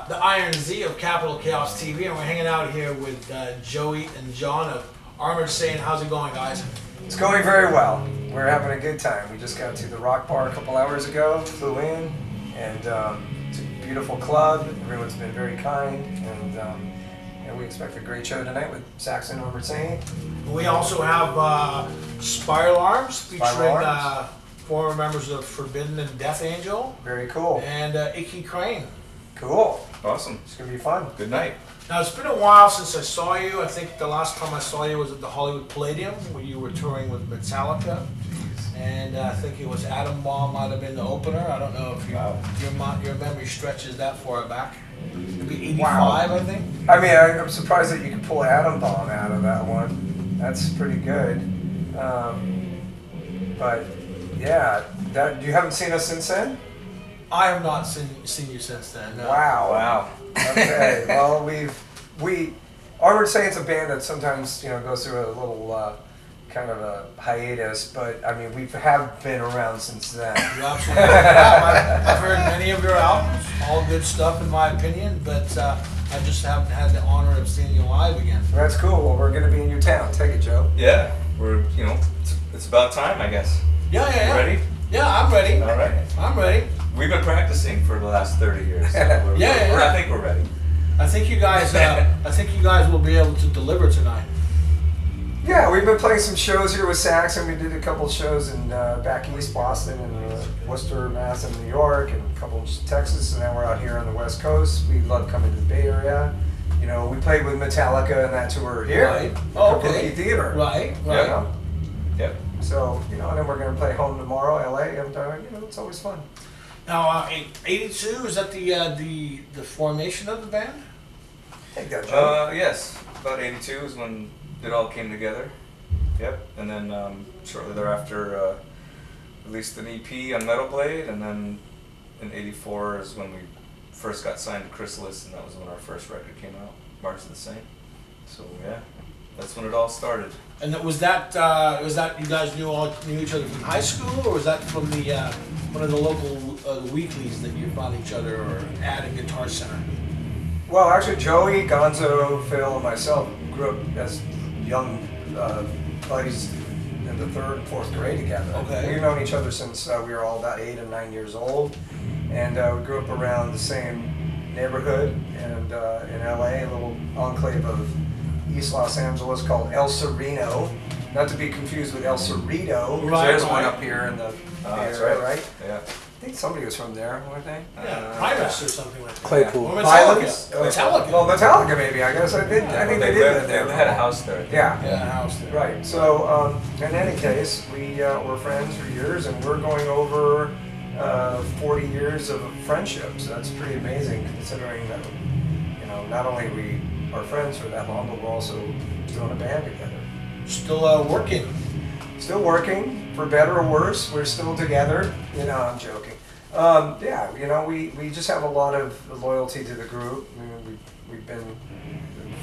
The Iron Z of Capital Chaos TV, and we're hanging out here with Joey and John of Armored Saint. How's it going, guys? It's going very well. We're having a good time. We just got to the Rock Bar a couple hours ago, flew in, and it's a beautiful club. Everyone's been very kind, and we expect a great show tonight with Saxon Armored Saint. We also have Spiral Arms featuring former members of Forbidden and Death Angel. Very cool. And Icky Crane. Cool. Awesome. It's going to be fun. Good night. Now, it's been a while since I saw you. I think the last time I saw you was at the Hollywood Palladium, where you were touring with Metallica. And I think it was Atom Bomb might have been the opener. I don't know if your memory stretches that far back. It'd be 85, wow. I think. I mean, I'm surprised that you could pull Atom Bomb out of that one. That's pretty good. But, yeah, you haven't seen us since then? I have not seen you since then. No. Wow. Okay. Well, Armored Saint's a band that sometimes goes through a little kind of a hiatus, but I mean we have been around since then. You absolutely have. I've heard many of your albums, all good stuff in my opinion, but I just haven't had the honor of seeing you live again. That's cool. Well, we're going to be in your town. Take it, Joe. Yeah, we're it's about time, I guess. Yeah. You ready? Yeah, I'm ready. All right. I'm ready. We've been practicing for the last 30 years. So I think we're ready. I think you guys will be able to deliver tonight. Yeah, we've been playing some shows here with Saxon. We did a couple shows in back east Boston and Worcester, Mass, and New York, and a couple in Texas, and now we're out here on the West Coast. We love coming to the Bay Area. We played with Metallica and that tour here. Right. Okay. Theater. Right. Yep. So, and then we're going to play home tomorrow, LA, and it's always fun. Now, 82, is that the formation of the band? Take that, Joe. Yes. About 82 is when it all came together. Yep. And then shortly thereafter, released an EP on Metal Blade, and then in 84 is when we first got signed to Chrysalis, and that was when our first record came out, March of the Saint. So, yeah. That's when it all started. And was that you guys knew each other from high school, or was that from the one of the local weeklies that you found each other, or at a Guitar Center? Well, actually, Joey, Gonzo, Phil, and myself grew up as young buddies in the 3rd and 4th grade together. Okay. We've known each other since we were all about 8 and 9 years old, and we grew up around the same neighborhood and in LA, a little enclave of East Los Angeles called El Sereno, not to be confused with El Cerrito. Right. There's one up here in the area, right? Yeah. I think somebody was from there, weren't they? Yeah, Pirates or something like that. Claypool. Or Metallica. Metallica. Well, Metallica maybe, I guess. I think they did live there. They had a house there. Yeah. Yeah, a house there. Right. So, in any case, we were friends for years, and we're going over 40 years of friendship. So that's pretty amazing, considering that not only we are friends for that long, but we're also doing a band together. Still working. Still working, for better or worse. We're still together. I'm joking. We just have a lot of loyalty to the group. We've been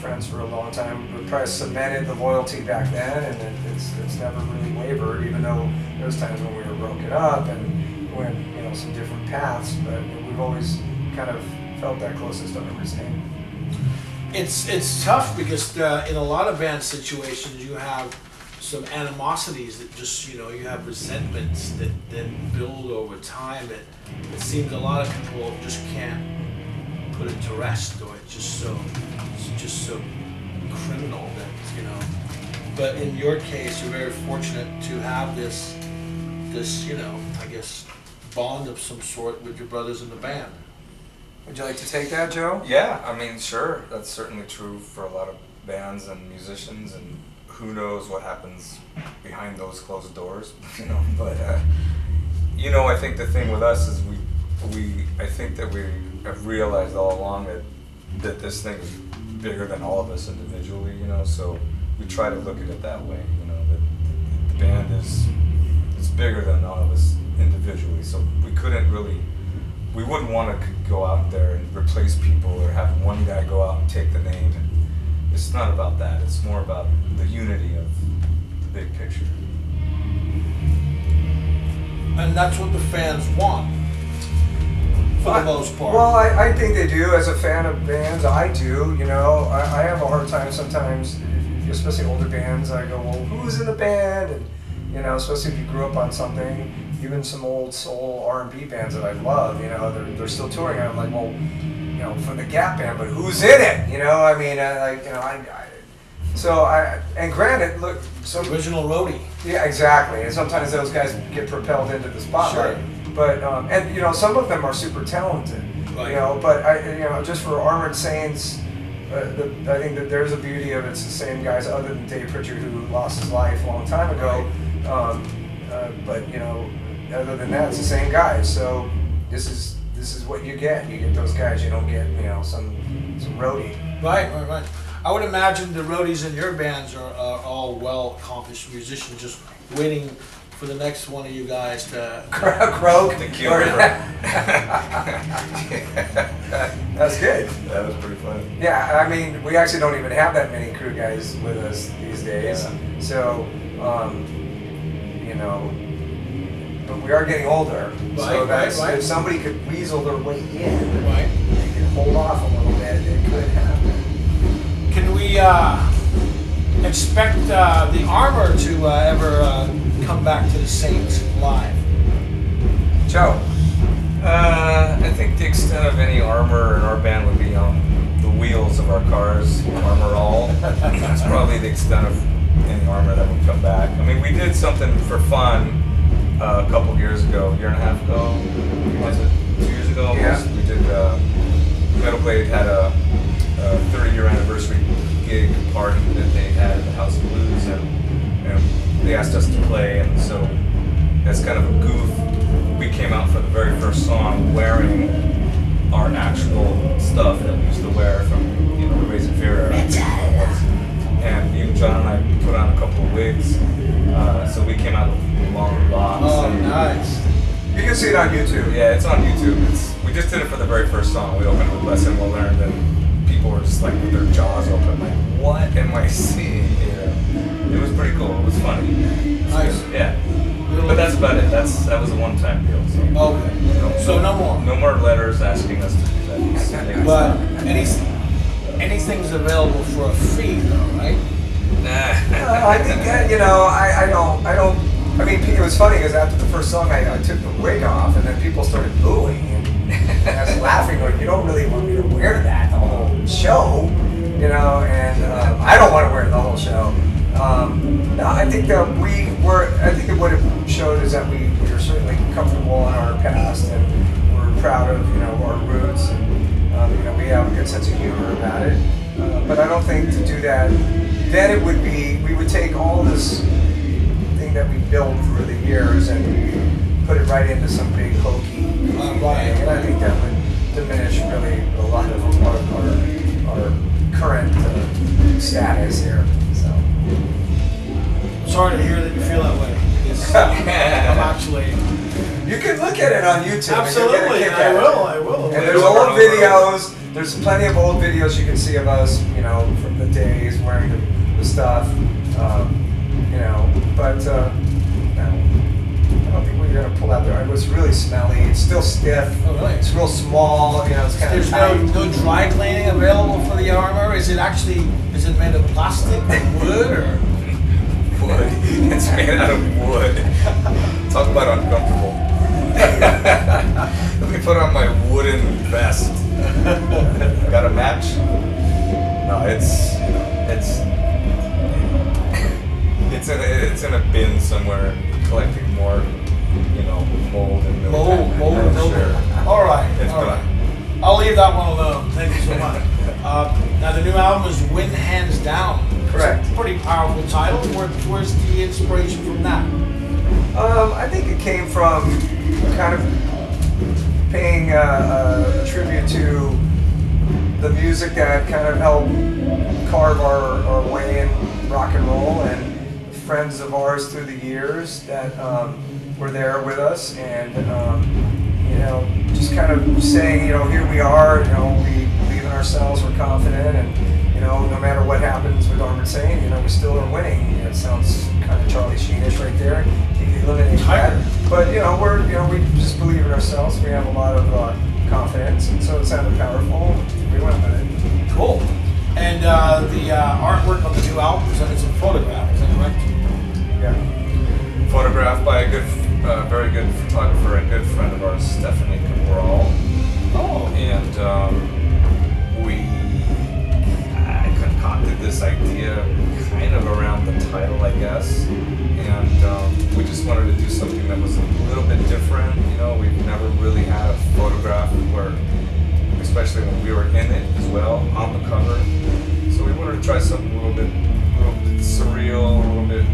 friends for a long time. We probably cemented the loyalty back then, and it's never really wavered, even though there's times when we were broken up and went some different paths. But we've always kind of felt that closest I've ever seen. It's tough because in a lot of band situations you have some animosities that just you have resentments that then build over time. It seems a lot of people just can't put it to rest, or it's just so criminal that But in your case, you're very fortunate to have this I guess bond of some sort with your brothers in the band. Would you like to take that, Joe? Yeah, I mean, sure. That's certainly true for a lot of bands and musicians, and who knows what happens behind those closed doors, But, I think the thing with us is I think that we have realized all along that this thing is bigger than all of us individually, so we try to look at it that way, that the band is bigger than all of us individually, so we we wouldn't want to go out there and replace people or have one guy go out and take the name. And it's not about that. It's more about the unity of the big picture. And that's what the fans want, for the most part. Well, I think they do. As a fan of bands, I do. You know, I have a hard time sometimes, especially older bands. I go, well, who's in the band? And you know, especially if you grew up on something. Even some old soul R&B bands that I love, you know, they're still touring. And I'm like, well, you know, for the Gap band, but who's in it? You know, I mean, like, you know, and granted, look, some Original roadie. yeah, exactly. And sometimes those guys get propelled into the spotlight. Sure. But and you know, some of them are super talented. Right. You know, but you know, just for Armored Saints, I think that there's a beauty of it's the same guys other than Dave Pritchard who lost his life a long time ago. But you know, other than that, it's the same guys. So this is what you get. You get those guys. You don't get, you know, some roadie. Right. I would imagine the roadies in your bands are all well accomplished musicians, just waiting for the next one of you guys to Croak. The Keel River. That's good. That was pretty funny. Yeah, I mean, we actually don't even have that many crew guys with us these days. Yeah. So, you know, but we are getting older. So that's, if somebody could weasel their way in, Right. they could hold off a little bit, it could happen. Can we expect the Armor to ever come back to the Saints live? Joe? I think the extent of any Armor in our band would be on the wheels of our cars, Armor all. That's probably the extent of any Armor that would come back. I mean, we did something for fun a couple years ago, year and a half ago. Was it 2 years ago? Yeah. We did, Metal Blade had a 30-year anniversary gig party that they had at the House of Blues, and they asked us to play, and so as kind of a goof, we came out for the very first song wearing our actual stuff that we used to wear from, you know, the Raising Fear era. And even John and I put on a couple of wigs, so we came out with long locks. Oh, and, nice. You can see it on YouTube. Yeah, it's on YouTube. We just did it for the very first song. We opened with Lesson Well Learned, and people were just like with their jaws open, like, what am I seeing here? It was pretty cool. It was funny. Nice. Yeah. But that's about it. That was a one-time deal. So. Okay. So no more. No more letters asking us to do that. But anything's available for a fee, though, right? Nah. I think that, you know, I don't. I mean, it was funny because after the first song, I took the wig off, and then people started booing, and I was laughing, like, you don't really want me to wear that the whole show, you know, and I don't want to wear it the whole show. No, I think that I think that what it showed is that we were certainly comfortable in our past, and we're proud of, you know, our roots, and, you know, we have a good sense of humor about it. But I don't think to do that, then it would be, we would take all this thing that we built through the years and put it right into some big hokey Right. thing, and I think that would diminish really a lot of our current status here. So. Sorry to hear that you feel that way. Because, I'm actually. You can look at it on YouTube. Absolutely, and you'll get a kick I out of will. it. I will. And there's old videos. There's plenty of old videos you can see of us, you know, from the days wearing the stuff, you know. But no, I don't think we're gonna pull out there. It was really smelly. It's still stiff. Oh, really? It's real small. You know, it's kind There's of tight. no dry cleaning available for the Armor. Is it made of plastic or wood or? Wood. It's made out of wood. Talk about uncomfortable. Let me put on my wooden vest. Got a match? No, it's in a bin somewhere, collecting more, you know, mold and mildew. Mold and mildew. Sure. All right. It's all gone. right. I'll leave that one alone. Thank you so much. Now the new album is Win Hands Down. Correct. It's a pretty powerful title. Where's the inspiration from that? I think it came from kind of paying a tribute to the music that kind of helped carve our way in rock and roll, and friends of ours through the years that were there with us, and you just kind of saying, here we are, we believe in ourselves, we're confident, and no matter what happens with Armored Saint, we still are winning. It sounds kind of Charlie Sheenish right there. You eliminate that, but we just believe in ourselves. We have a lot of confidence, and so it sounded powerful. We went with it. Cool. And the artwork on the new album is a photograph. Is that correct? Yeah. Photographed by a very good photographer and good friend of ours, Stephanie Cabral. Oh. And I concocted this idea kind of around the title, I guess. And we just wanted to do something that was a little bit different. We've never really had a photograph where, especially when we were in it as well, on the cover. So we wanted to try something a little bit surreal, a little bit,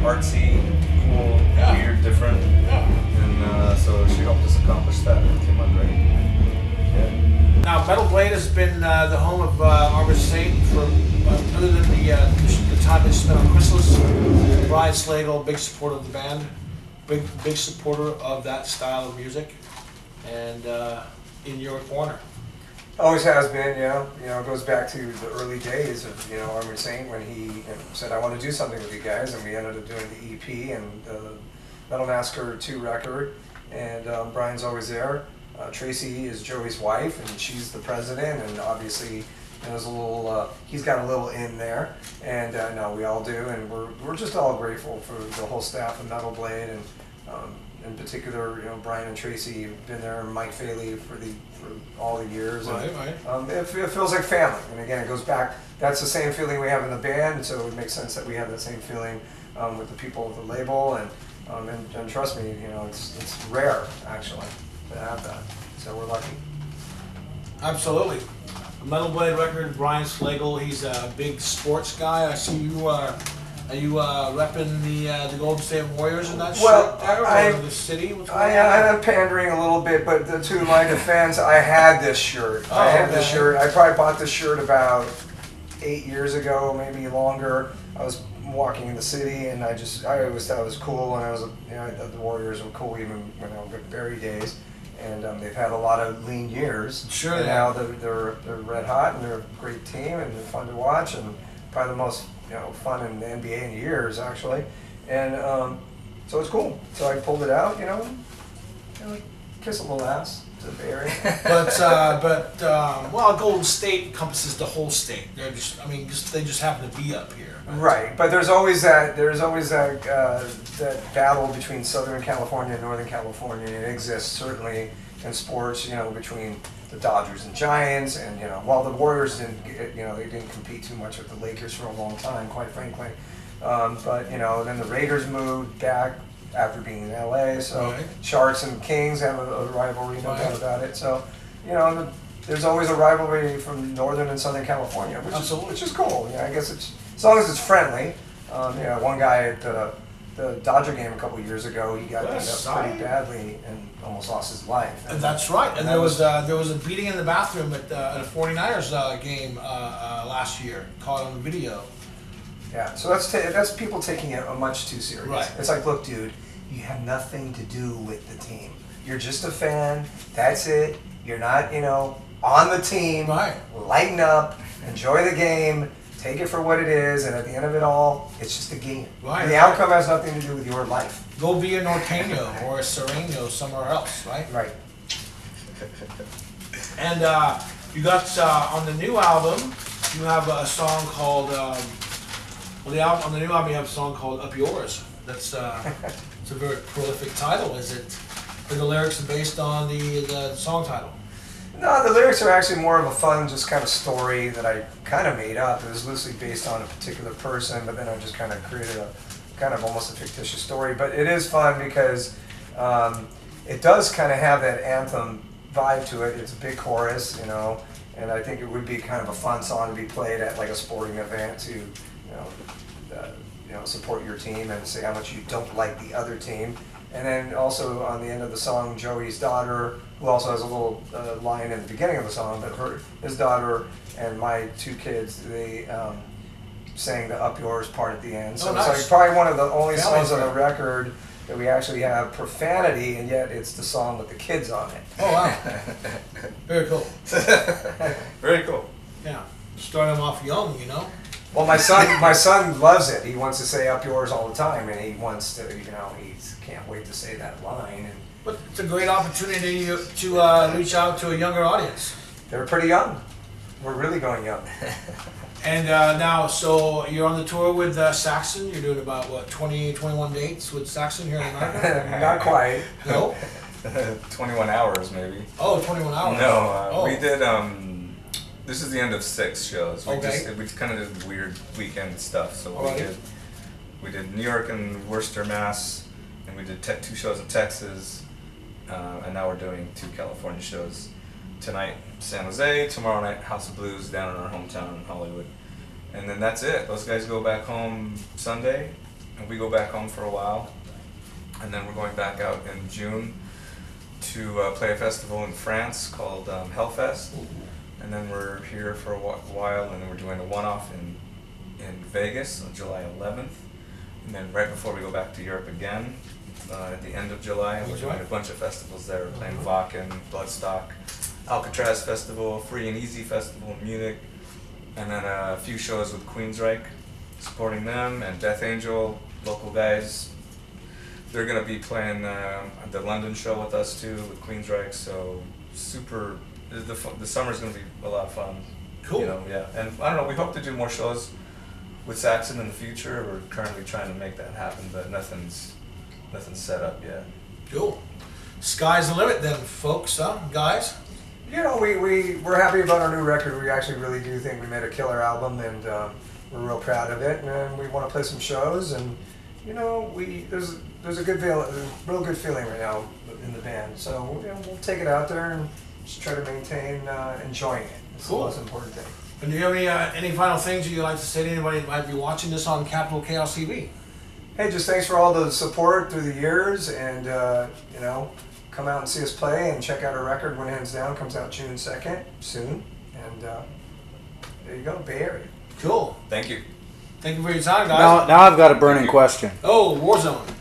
artsy, cool, weird, different. Yeah. And so she helped us accomplish that. It came out great. Yeah. Now, Metal Blade has been the home of Armored Saint for other than the time they spent on Chrysalis. Brian Slagle, big supporter of the band, big supporter of that style of music, and in your corner. Always has been, it goes back to the early days of, Armored Saint when he said, I want to do something with you guys, and we ended up doing the EP and the Metal Massacre 2 record, and Brian's always there. Tracy is Joey's wife, and she's the president, and obviously there's a little, he's got a little in there, and no, we all do, and we're just all grateful for the whole staff of Metal Blade, and in particular, Brian and Tracy have been there, and Mike Faley for all the years. And, Right. It feels like family, and again, it goes back. That's the same feeling we have in the band, so it makes sense that we have that same feeling with the people of the label, and trust me, it's rare actually to have that. So we're lucky. Absolutely. A Metal Blade record, Brian Slagle, he's a big sports guy. I see you are you repping the Golden State Warriors in that Well, shirt there, or the city? What's going on? I'm pandering a little bit, but to my defense, I had this shirt. Oh, I had this okay. shirt. I probably bought this shirt about 8 years ago, maybe longer. I was walking in the city, and I always thought it was cool, and I thought the Warriors were cool even when I was at Berry days. And they've had a lot of lean years. Sure. And now they're red hot, and they're a great team, and they're fun to watch, and probably the most fun in the NBA in years actually. And so it's cool. So I pulled it out, kiss a little ass to the Bay Area. Well, Golden State encompasses the whole state. They're they just happen to be up here. Right, but there's always that that battle between Southern California and Northern California. It exists certainly in sports, between the Dodgers and Giants, and while the Warriors didn't, they didn't compete too much with the Lakers for a long time, quite frankly. But then the Raiders moved back after being in LA, so Right. Sharks and Kings have a rivalry, no Right. doubt about it. So there's always a rivalry from Northern and Southern California, which is cool. I guess it's as long as it's friendly. One guy at the Dodger game a couple of years ago, he got beat up pretty badly and almost lost his life. And that's right. And there was a beating in the bathroom at a 49ers game last year, caught on video. Yeah, so that's people taking it much too serious. Right. It's like, look, dude, you have nothing to do with the team. You're just a fan. That's it. You're not, on the team. Right. Lighten up. Enjoy the game. Take it for what it is. And at the end of it all, it's just a game. Right. And the outcome has nothing to do with your life. Go be a Norteño or a Sereno somewhere else, right? Right. And you got on the new album, you have a song called. On the new album, you have a song called "Up Yours." That's it's a very prolific title. Is it? Are the lyrics based on the song title? No, the lyrics are actually more of a fun, just kind of story that I kind of made up. It was loosely based on a particular person, but then I just kind of created a kind of almost a fictitious story. But it is fun because it does kind of have that anthem vibe to it. It's a big chorus, and I think it would be kind of a fun song to be played at like a sporting event to, support your team and say how much you don't like the other team. And then also on the end of the song, Joey's daughter, who also has a little line in the beginning of the song, but his daughter and my two kids, they sang the "Up Yours" part at the end. So Oh, nice. it's like probably one of the only Family songs on the friend. record that we actually have profanity, and yet it's the song with the kids on it. Oh wow, very cool. Very cool. Yeah, start them off young, you know. Well, my son loves it. He wants to say "up yours" all the time, and he wants to, he can't wait to say that line. And But it's a great opportunity to reach out to a younger audience. they're pretty young. We're really going young. And now, so you're on the tour with Saxon. You're doing about, what, 20, 21 dates with Saxon here in America? Not quite. No? 21 hours maybe. Oh, 21 hours. No, we did. This is the end of 6 shows. Okay. We kind of did weird weekend stuff. So Alright. we did New York and Worcester, Mass, and we did 2 shows in Texas, and now we're doing 2 California shows. Tonight, San Jose. Tomorrow night, House of Blues down in our hometown in Hollywood. And then that's it. Those guys go back home Sunday, and we go back home for a while. And then we're going back out in June to play a festival in France called Hellfest. And then we're here for a while, and then we're doing a one-off in Vegas on July 11th. And then right before we go back to Europe again, at the end of July, we're doing a bunch of festivals there. We're playing Wacken, Bloodstock, Alcatraz Festival, Free and Easy Festival in Munich, and then a few shows with Queensryche, supporting them, and Death Angel, local guys. They're going to be playing the London show with us too, with Queensryche, so super, the summer's going to be a lot of fun. Cool. You know, yeah, and I don't know, we hope to do more shows with Saxon in the future. We're currently trying to make that happen, but nothing's set up yet. Cool. Sky's the limit then, folks, huh, guys? You know, we're happy about our new record. We actually really do think we made a killer album, and we're real proud of it. And we want to play some shows, and you know, there's a real good feeling right now in the band. So we'll take it out there and just try to maintain enjoying it. It's Cool. the most important thing. And do you have any final things you'd like to say to anybody that might be watching this on Capital Chaos TV? Hey, just thanks for all the support through the years, and you know, come out and see us play and check out our record when Hands Down comes out June 2nd, soon. And there you go, Bay Area. Cool. Thank you. Thank you for your time, guys. Now I've got a burning question. Oh, Warzone.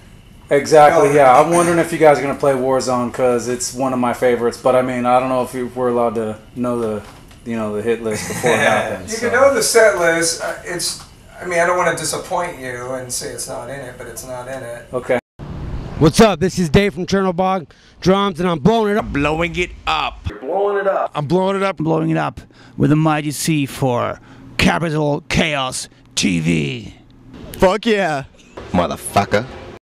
Exactly, Oh, yeah. I'm wondering if you guys are going to play Warzone because it's one of my favorites. But I mean, I don't know if we're allowed to know the hit list before it happens. You so. can know the set list. I mean, I don't want to disappoint you and say it's not in it, but it's not in it. Okay. What's up? This is Dave from Chernobog Drums, and I'm blowing it up. Blowing it up. I'm blowing it up. I'm blowing it up with a mighty C for Capital Chaos TV. Fuck yeah. Motherfucker.